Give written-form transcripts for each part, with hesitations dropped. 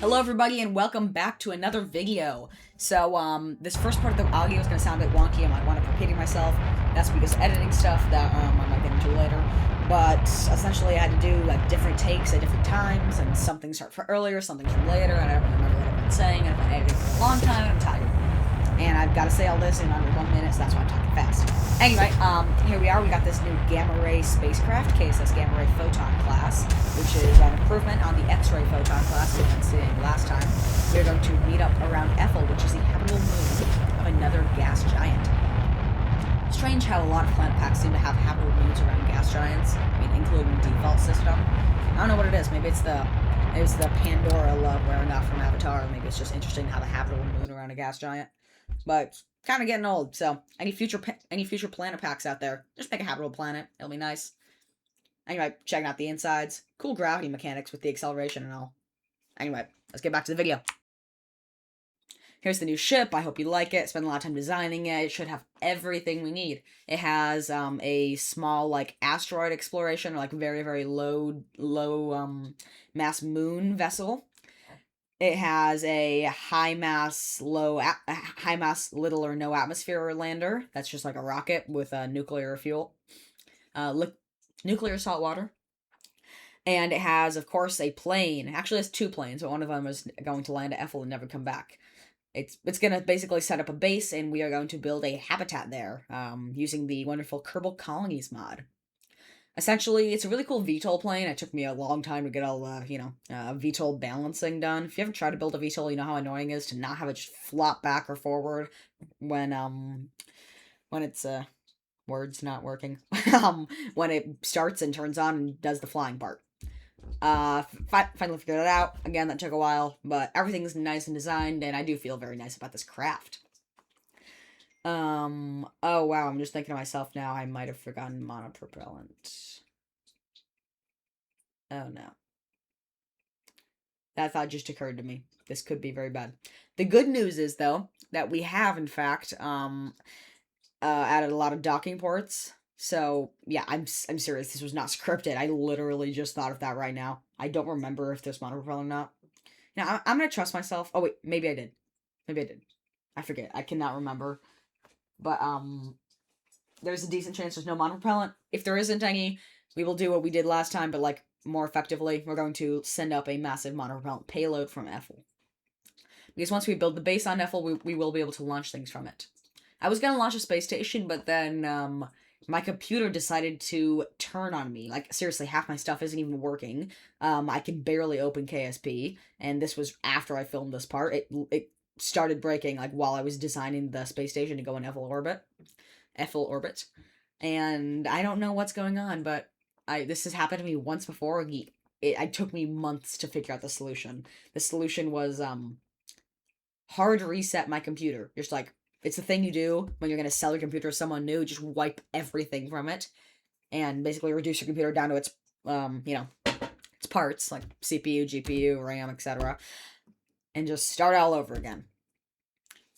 Hello everybody and welcome back to another video. So, this first part of the audio is going to sound a bit wonky. I might want to repeating myself. That's because editing stuff that I might get into later. But essentially I had to do like different takes at different times, and some things start from earlier, some things from later, and I don't remember what I've been saying, and I've been editing for a long time, and I'm tired. And I've got to say all this in under 1 minute, so that's why I'm talking fast. Anyway, here we are. We got this new Gamma Ray spacecraft, KSS Gamma Ray Photon class, which is an improvement on the X-ray Photon class we were seeing last time. We're going to meet up around Efil, which is the habitable moon of another gas giant. Strange how a lot of planet packs seem to have habitable moons around gas giants. I mean, including the default system. I don't know what it is. Maybe it's the Pandora love wearing off from Avatar. Maybe it's just interesting to have a habitable moon around a gas giant. But kind of getting old, so any future planet packs out there, just make a habitable planet. It'll be nice. Anyway, checking out the insides. Cool gravity mechanics with the acceleration and all. Anyway, let's get back to the video. Here's the new ship. I hope you like it. Spent a lot of time designing it. It should have everything we need. It has a small like asteroid exploration, or like very very low mass moon vessel. It has a high mass, little or no atmosphere lander. That's just like a rocket with nuclear fuel, nuclear salt water. And it has, of course, a plane. Actually, it's two planes, but one of them is going to land at Efil and never come back. It's going to basically set up a base, and we are going to build a habitat there using the wonderful Colonize mod. Essentially, it's a really cool VTOL plane. It took me a long time to get all, VTOL balancing done. If you haven't tried to build a VTOL, you know how annoying it is to not have it just flop back or forward when it's, words not working. When it starts and turns on and does the flying part. Finally figured it out. Again, that took a while, but everything's nice and designed, and I do feel very nice about this craft. Oh wow, I'm just thinking to myself now, I might have forgotten monopropellant. Oh no. That thought just occurred to me. This could be very bad. The good news is, though, that we have, in fact, added a lot of docking ports. So, yeah, I'm serious. This was not scripted. I literally just thought of that right now. I don't remember if there's monopropellant or not. Now, I'm gonna trust myself. Oh, wait, maybe I did. Maybe I did. I forget. I cannot remember. But, there's a decent chance there's no monopropellant. If there isn't any, we will do what we did last time, but, like, more effectively. We're going to send up a massive monopropellant payload from Efil. Because once we build the base on Efil, we will be able to launch things from it. I was gonna launch a space station, but then, my computer decided to turn on me. Like, seriously, half my stuff isn't even working. I can barely open KSP, and this was after I filmed this part. It started breaking, like, while I was designing the space station to go in Efil orbit. And I don't know what's going on, but this has happened to me once before. It took me months to figure out the solution. The solution was, hard reset my computer. Just like, it's the thing you do when you're going to sell your computer to someone new. Just wipe everything from it and basically reduce your computer down to its, its parts, like CPU, GPU, RAM, etc. And just start all over again.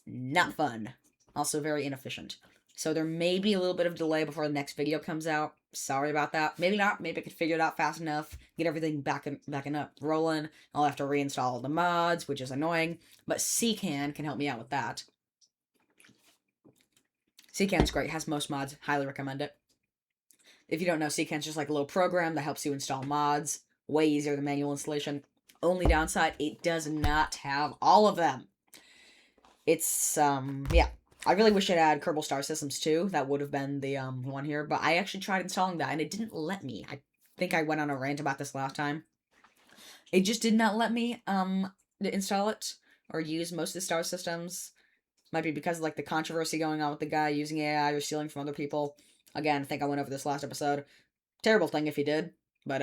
Not fun. Also very inefficient. So there may be a little bit of delay before the next video comes out. Sorry about that. Maybe not. Maybe I could figure it out fast enough. Get everything backing up, rolling. I'll have to reinstall all the mods, which is annoying. But CCAN can help me out with that. CCAN's great. Has most mods. Highly recommend it. If you don't know, CCAN's just like a little program that helps you install mods. Way easier than manual installation. Only downside, it does not have all of them. It's, yeah. I really wish it had Kerbal Star Systems too. That would have been the one here. But I actually tried installing that, and it didn't let me. I think I went on a rant about this last time. It just did not let me install it or use most of the star systems. Might be because of, like, the controversy going on with the guy using AI or stealing from other people. Again, I think I went over this last episode. Terrible thing if you did. But,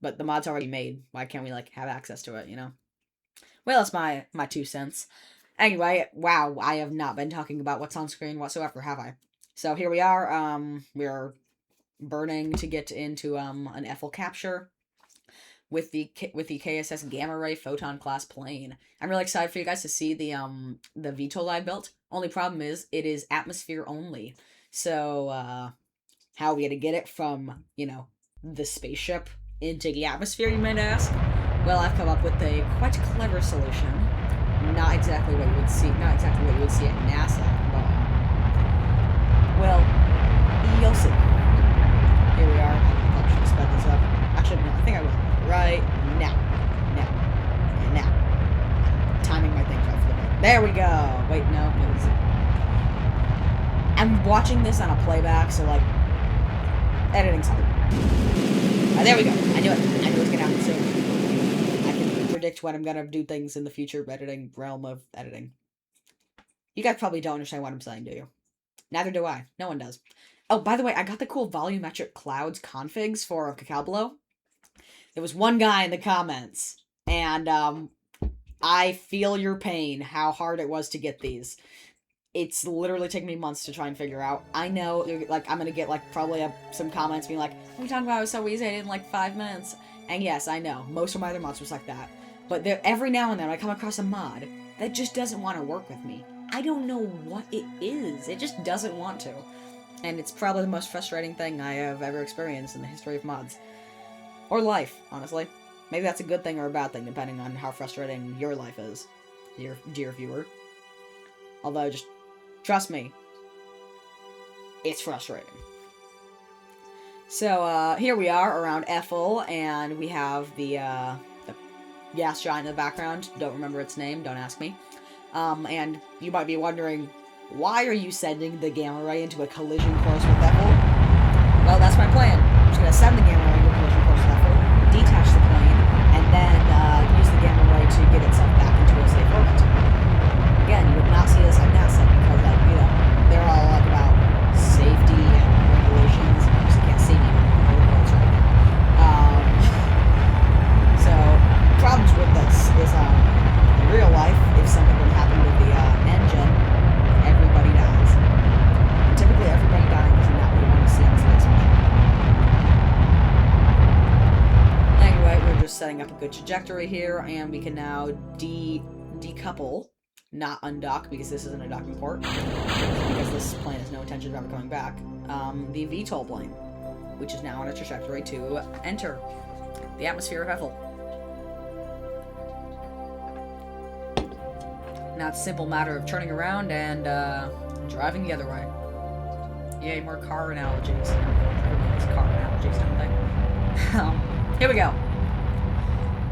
but the mod's already made. Why can't we, like, have access to it, you know? Well, that's my 2 cents. Anyway, wow, I have not been talking about what's on screen whatsoever, have I? So here we are. We're burning to get into, an Efil capture with the KSS Gamma Ray Photon class plane. I'm really excited for you guys to see the VTOL I built. Only problem is, it is atmosphere only. So, how are we gonna get it from, the spaceship into the atmosphere, you might ask? Well, I've come up with a quite clever solution. Not exactly what you would see. Not exactly what you would see at NASA, but well, you'll see. Here we are. I should sped this up. Actually, no. I think I will. Right now. Now. And now. Timing my thing right for the break. There we go. Wait, no. I'm watching this on a playback, so like, editing's hard. There we go. I knew it. I knew it was gonna happen soon. I can predict when I'm gonna do things in the future editing realm of editing. You guys probably don't understand what I'm saying, do you? Neither do I. No one does. Oh, by the way, I got the cool volumetric clouds configs for Cacao Below. There was one guy in the comments, and I feel your pain, how hard it was to get these. It's literally taken me months to try and figure out. I know, like, I'm gonna get, like, probably some comments being like, what are you talking about? It was so easy, I did in, like, 5 minutes. And yes, I know, most of my other mods was like that. But every now and then I come across a mod that just doesn't want to work with me. I don't know what it is. It just doesn't want to. And it's probably the most frustrating thing I have ever experienced in the history of mods. Or life, honestly. Maybe that's a good thing or a bad thing, depending on how frustrating your life is, dear viewer. Although, just trust me, it's frustrating. So, here we are around Efil, and we have the gas giant in the background. Don't remember its name, don't ask me. And you might be wondering, why are you sending the gamma ray into a collision course with Efil? Well, that's my plan. I'm just gonna send the gamma ray into a collision course with Efil, detach the plane, and then use the gamma ray to get itself back into a safe orbit. Again, you would not see this at NASA because, like, you know, they're all like about safety and regulations. You just can't see me right now. So, problems with this is, in real life, if something would happen with the engine, everybody dies. And typically, everybody dying is not what you want to see on space mission. Anyway, we're just setting up a good trajectory here, and we can now decouple. Not undock, because this isn't a docking port, because this plane has no intention of ever coming back, the VTOL plane, which is now on a trajectory to enter the atmosphere of Efil. Now it's a simple matter of turning around and driving the other way. Yay, more car analogies. Everyone likes car analogies, don't they? Here we go.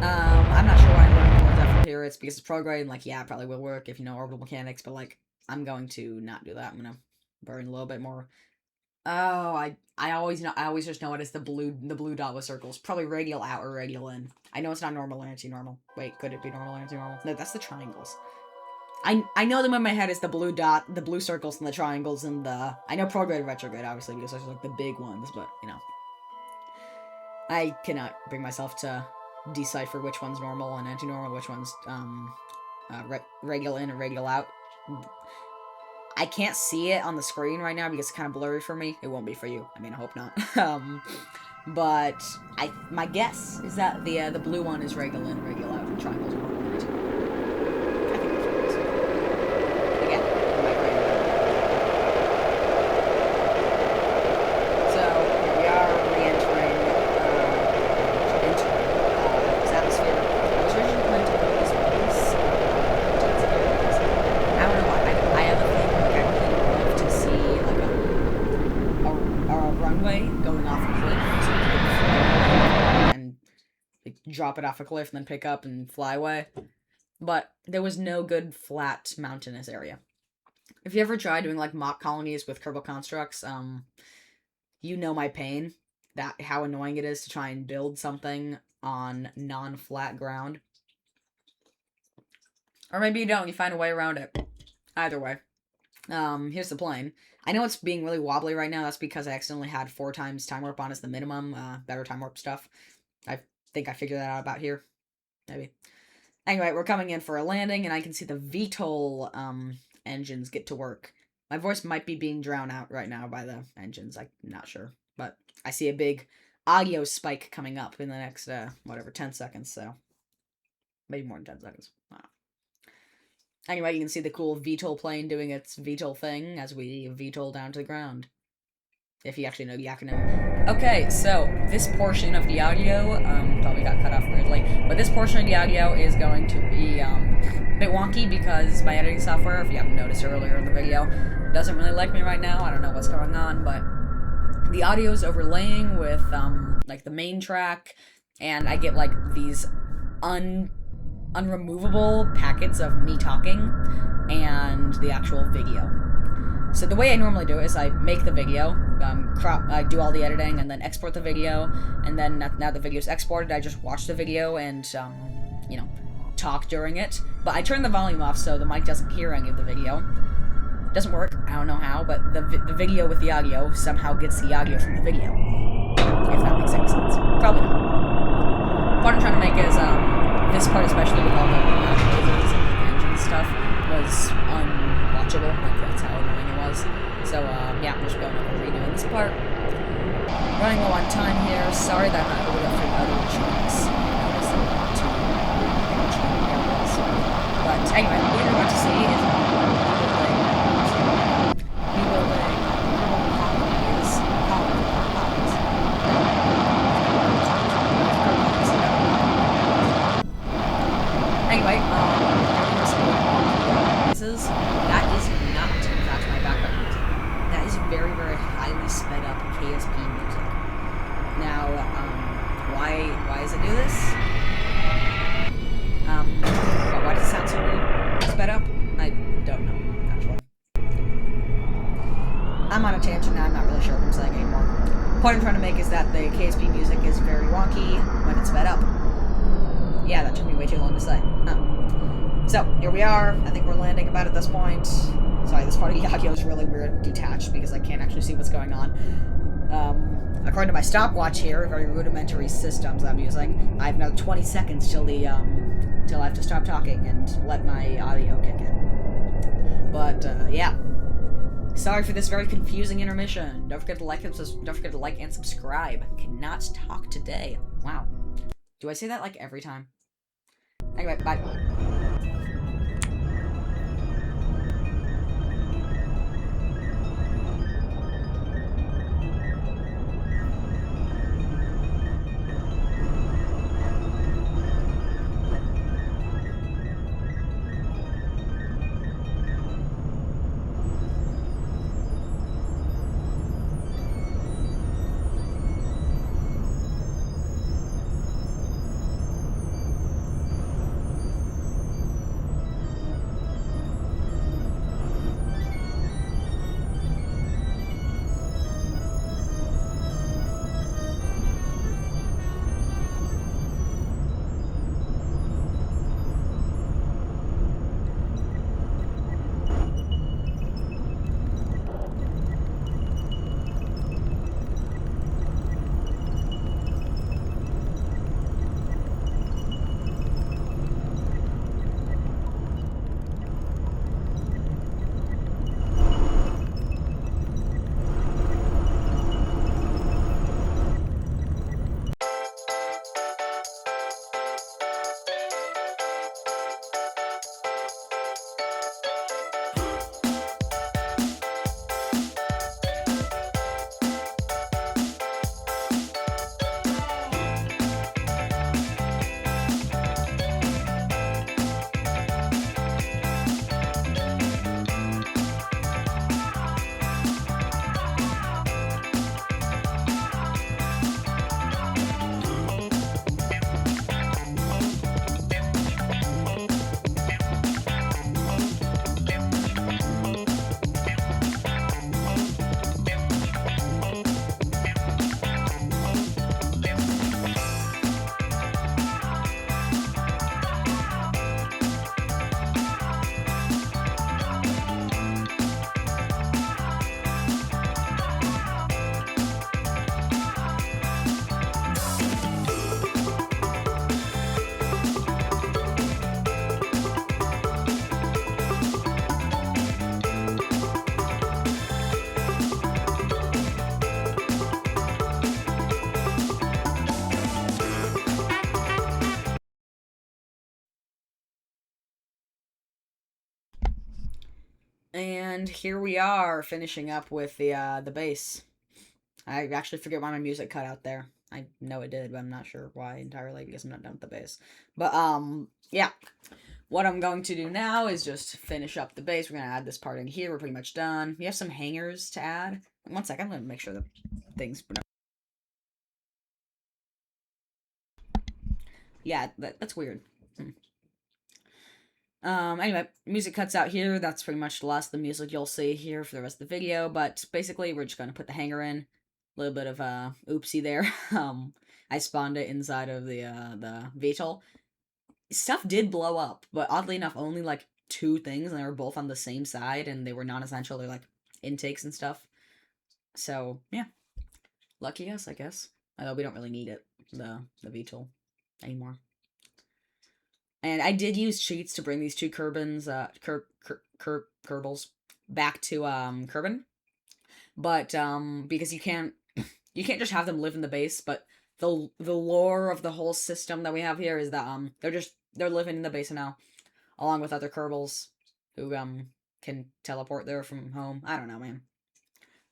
I'm not sure why I'm learning more depth here. It's because it's prograde, and, like, yeah, it probably will work if you know orbital mechanics, but, like, I'm going to not do that. I'm gonna burn a little bit more. Oh, I always just know it as the blue dot with circles. Probably radial out or radial in. I know it's not normal or anti-normal. Wait, could it be normal or anti-normal? No, that's the triangles. I know them in my head as the blue dot, the blue circles, and the triangles, and the... I know prograde and retrograde, obviously, because those are, like, the big ones, but, you know. I cannot bring myself to decipher which one's normal and anti-normal, which one's radial in and radial out. I can't see it on the screen right now because it's kind of blurry for me. It won't be for you. I mean, I hope not. But my guess is that the blue one is radial in and radial out, and triangles are normal and anti-normal. I think that's what it is. Again, I might write it down. So here we are re-entering this atmosphere. I was originally planning to build these mountains. I don't know why. I have a thing, like, I really love to see, like, a runway going off a cliff, so you can fly and, like, drop it off a cliff and then pick up and fly away. But there was no good flat mountainous area. If you ever try doing, like, mock colonies with Kerbal constructs, you know my pain. How annoying it is to try and build something on non-flat ground. Or maybe you don't, you find a way around it. Either way. Here's the plane. I know it's being really wobbly right now. That's because I accidentally had 4 times time warp on as the minimum. Better time warp stuff. I think I figured that out about here. Maybe. Anyway, we're coming in for a landing, and I can see the VTOL engines get to work. My voice might be being drowned out right now by the engines. I'm not sure. But I see a big audio spike coming up in the next, 10 seconds, so... Maybe more than 10 seconds. Wow. Anyway, you can see the cool VTOL plane doing its VTOL thing as we VTOL down to the ground. if you actually know the acronym. Okay, so this portion of the audio probably got cut off weirdly, but this portion of the audio is going to be a bit wonky because my editing software, if you haven't noticed earlier in the video, doesn't really like me right now. I don't know what's going on, but the audio is overlaying with like the main track, and I get like these unremovable packets of me talking and the actual video. So the way I normally do it is I make the video, I do all the editing, and then export the video, and then now the video's exported, I just watch the video and, you know, talk during it. But I turn the volume off so the mic doesn't hear any of the video. It doesn't work, I don't know how, but the video with the audio somehow gets the audio from the video. If that makes any sense. Probably not. What I'm trying to make is, this part especially with all the noises and engine stuff was unwatchable, like that's how annoying it was. So, yeah, I'm just going over redoing this part. Running low on time here. Sorry that I'm not able to go through other chunks. Notice a lot to areas. But anyway, what you're about to see is rebuilding colonies. Anyway, that is not, in fact, my background music. That is very, very highly sped up KSP music. Now, why does it do this? Why does it sound so weird? Sped up? I don't know, actually. I'm on a tangent now, I'm not really sure what I'm saying anymore. The point I'm trying to make is that the KSP music is very wonky when it's sped up. Yeah, that took me way too long to say. So, here we are. I think we're landing about at this point. Sorry, this part of the audio is really weird, detached, because I can't actually see what's going on. According to my stopwatch here, very rudimentary systems I'm using, I have another 20 seconds till till I have to stop talking and let my audio kick in. But, yeah. Sorry for this very confusing intermission. Don't forget to like and subscribe. Cannot talk today. Wow. Do I say that like every time? Anyway, bye. And here we are, finishing up with the base. I actually forget why my music cut out there. I know it did, but I'm not sure why entirely because I'm not done with the base. But yeah. What I'm going to do now is just finish up the base. We're gonna add this part in here. We're pretty much done. We have some hangers to add. One second, I'm gonna make sure the things. Yeah, that's weird. Anyway, music cuts out here. That's pretty much the last of the music you'll see here for the rest of the video. But basically, we're just gonna put the hanger in. A little bit of oopsie there. I spawned it inside of the VTOL. Stuff did blow up, but oddly enough, only like two things, and they were both on the same side, and they were non-essential. They're like intakes and stuff. So yeah, lucky us, I guess. Although we don't really need it, the VTOL anymore. And I did use cheats to bring these two Kerbals back to Kerbin, but because you can't just have them live in the base, but the lore of the whole system that we have here is that they're living in the base now, along with other Kerbals who can teleport there from home. I don't know, man.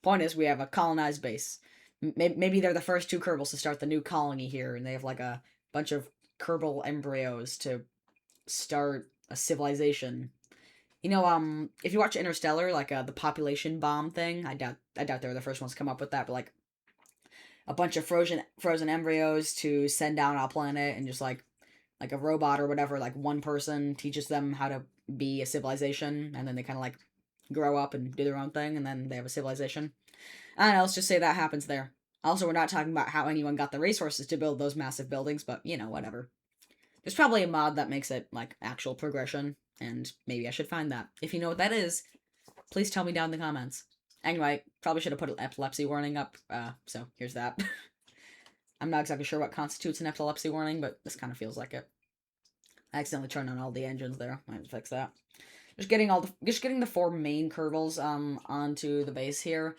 Point is, we have a colonized base. Maybe they're the first two Kerbals to start the new colony here, and they have like a bunch of Kerbal embryos to start a civilization. You know, if you watch Interstellar, like the population bomb thing, I doubt they were the first ones to come up with that, but like a bunch of frozen embryos to send down on a planet, and just like a robot or whatever, like one person teaches them how to be a civilization, and then they kind of like grow up and do their own thing, and then they have a civilization. I don't know, let's just say that happens there. Also, we're not talking about how anyone got the resources to build those massive buildings, but you know, whatever. There's probably a mod that makes it like actual progression, and maybe I should find that. If you know what that is, please tell me down in the comments. Anyway, probably should have put an epilepsy warning up, so here's that. I'm not exactly sure what constitutes an epilepsy warning, but this kind of feels like it. I accidentally turned on all the engines there. I have to fix that. Just getting the four main Kerbals onto the base here,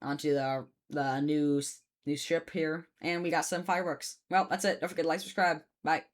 onto the new ship here, and we got some fireworks. Well, that's it. Don't forget to like, subscribe. Bye.